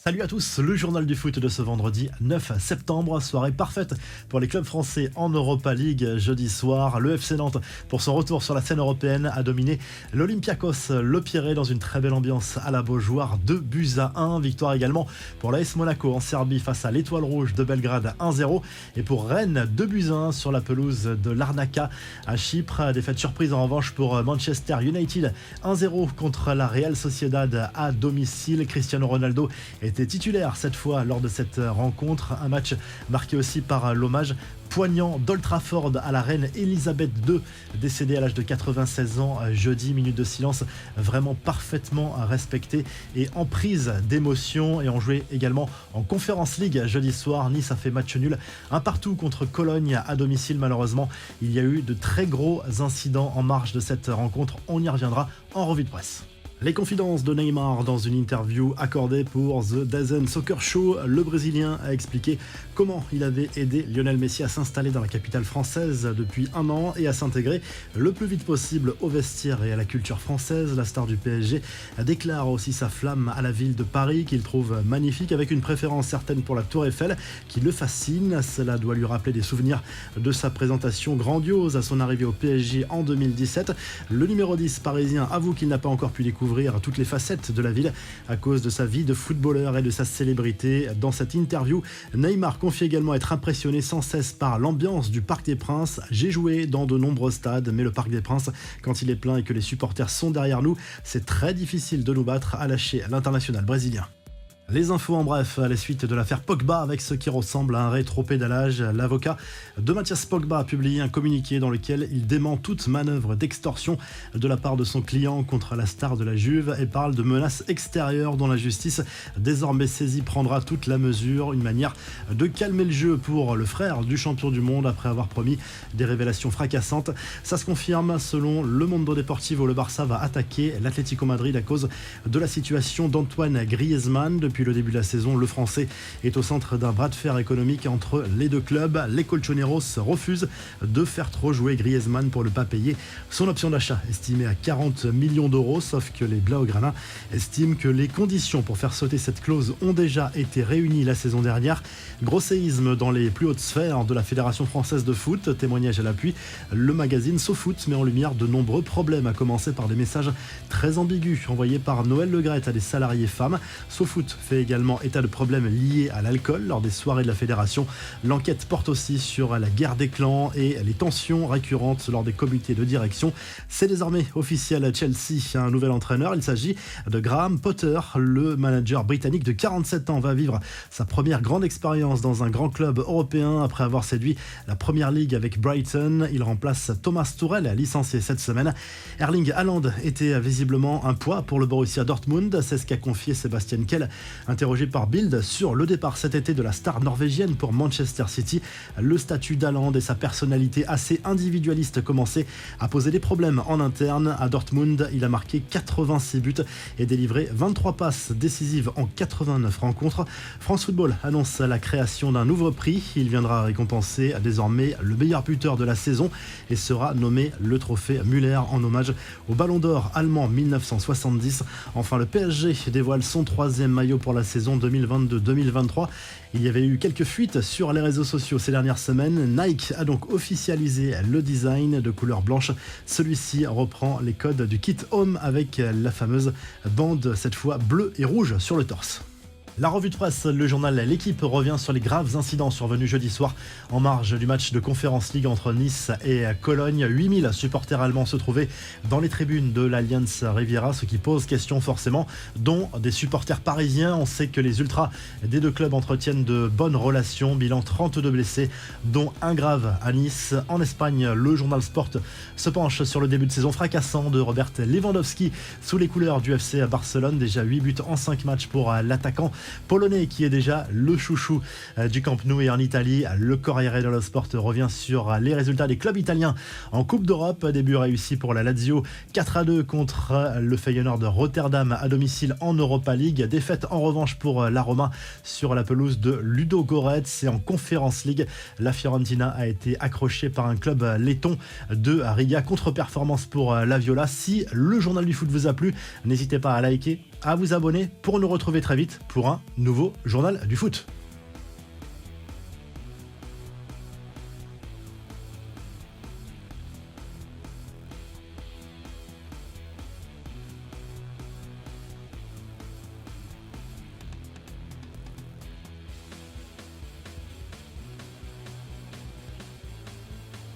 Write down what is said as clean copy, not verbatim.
Salut à tous, le journal du foot de ce vendredi 9 septembre, soirée parfaite pour les clubs français en Europa League jeudi soir. Le FC Nantes, pour son retour sur la scène européenne, a dominé l'Olympiakos Le Pirée dans une très belle ambiance à la Beaujoire, 2-1. Victoire également pour l'AS Monaco en Serbie face à l'Étoile Rouge de Belgrade, 1-0. Et pour Rennes, 2-1 sur la pelouse de Larnaca à Chypre. Défaite surprise en revanche pour Manchester United, 1-0 contre la Real Sociedad à domicile. Cristiano Ronaldo était titulaire cette fois lors de cette rencontre. Un match marqué aussi par l'hommage poignant d'Old Trafford à la reine Elisabeth II, décédée à l'âge de 96 ans jeudi. Minute de silence vraiment parfaitement respectée et en prise d'émotion. Et on jouait également en Conference League jeudi soir. Nice a fait match nul, un partout contre Cologne à domicile. Malheureusement, il y a eu de très gros incidents en marge de cette rencontre. On y reviendra en revue de presse. Les confidences de Neymar dans une interview accordée pour The Dazen Soccer Show. Le Brésilien a expliqué comment il avait aidé Lionel Messi à s'installer dans la capitale française depuis un an et à s'intégrer le plus vite possible au vestiaire et à la culture française. La star du PSG déclare aussi sa flamme à la ville de Paris qu'il trouve magnifique, avec une préférence certaine pour la Tour Eiffel qui le fascine. Cela doit lui rappeler des souvenirs de sa présentation grandiose à son arrivée au PSG en 2017. Le numéro 10 parisien avoue qu'il n'a pas encore pu découvrir toutes les facettes de la ville à cause de sa vie de footballeur et de sa célébrité. Dans cette interview, Neymar confie également être impressionné sans cesse par l'ambiance du Parc des Princes. J'ai joué dans de nombreux stades, mais le Parc des Princes, quand il est plein et que les supporters sont derrière nous, c'est très difficile de nous battre, a lâché l'international brésilien. Les infos en bref, à la suite de l'affaire Pogba avec ce qui ressemble à un rétropédalage. L'avocat de Mathias Pogba a publié un communiqué dans lequel il dément toute manœuvre d'extorsion de la part de son client contre la star de la Juve et parle de menaces extérieures dont la justice, désormais saisie, prendra toute la mesure. Une manière de calmer le jeu pour le frère du champion du monde après avoir promis des révélations fracassantes. Ça se confirme, selon le Mundo Deportivo, le Barça va attaquer l'Atlético Madrid à cause de la situation d'Antoine Griezmann. Depuis le début de la saison, le Français est au centre d'un bras de fer économique entre les deux clubs. Les Colchoneros refusent de faire trop jouer Griezmann pour ne pas payer son option d'achat, estimée à 40 millions d'euros, sauf que les Blaugrana estiment que les conditions pour faire sauter cette clause ont déjà été réunies la saison dernière. Gros séisme dans les plus hautes sphères de la Fédération française de foot, témoignage à l'appui. Le magazine SoFoot met en lumière de nombreux problèmes, à commencer par des messages très ambigus envoyés par Noël Le Graët à des salariés femmes. SoFoot fait également état de problèmes liés à l'alcool lors des soirées de la fédération. L'enquête porte aussi sur la guerre des clans et les tensions récurrentes lors des comités de direction. C'est désormais officiel à Chelsea, un nouvel entraîneur. Il s'agit de Graham Potter. Le manager britannique de 47 ans va vivre sa première grande expérience dans un grand club européen après avoir séduit la Première Ligue avec Brighton. Il remplace Thomas Tuchel, licencié cette semaine. Erling Haaland était visiblement un poids pour le Borussia Dortmund. C'est ce qu'a confié Sébastien Kell, interrogé par Bild sur le départ cet été de la star norvégienne pour Manchester City. Le statut d'Haaland et sa personnalité assez individualiste commençaient à poser des problèmes en interne. À Dortmund, il a marqué 86 buts et délivré 23 passes décisives en 89 rencontres. France Football annonce la création d'un nouveau prix. Il viendra récompenser désormais le meilleur buteur de la saison et sera nommé le trophée Müller en hommage au Ballon d'Or allemand 1970. Enfin, le PSG dévoile son troisième maillot pour la saison 2022-2023. Il y avait eu quelques fuites sur les réseaux sociaux ces dernières semaines. Nike a donc officialisé le design de couleur blanche. Celui-ci reprend les codes du kit Home avec la fameuse bande, cette fois bleue et rouge, sur le torse. La revue de presse, le journal L'Équipe revient sur les graves incidents survenus jeudi soir en marge du match de Conference League entre Nice et Cologne. 8000 supporters allemands se trouvaient dans les tribunes de l'Allianz Riviera, ce qui pose question forcément, dont des supporters parisiens. On sait que les ultras des deux clubs entretiennent de bonnes relations. Bilan 32 blessés, dont un grave à Nice. En Espagne, le journal Sport se penche sur le début de saison fracassant de Robert Lewandowski sous les couleurs du FC Barcelone. Déjà 8 buts en 5 matchs pour l'attaquant polonais qui est déjà le chouchou du Camp Nou. Et en Italie, le Corriere dello Sport revient sur les résultats des clubs italiens en Coupe d'Europe. Début réussi pour la Lazio, 4-2 contre le Feyenoord de Rotterdam à domicile en Europa League. Défaite en revanche pour la Roma sur la pelouse de Ludogorets. Et en Conference League, la Fiorentina a été accrochée par un club letton de Riga. Contre-performance pour la Viola. Si le journal du foot vous a plu, n'hésitez pas à liker, à vous abonner pour nous retrouver très vite pour un un nouveau journal du foot.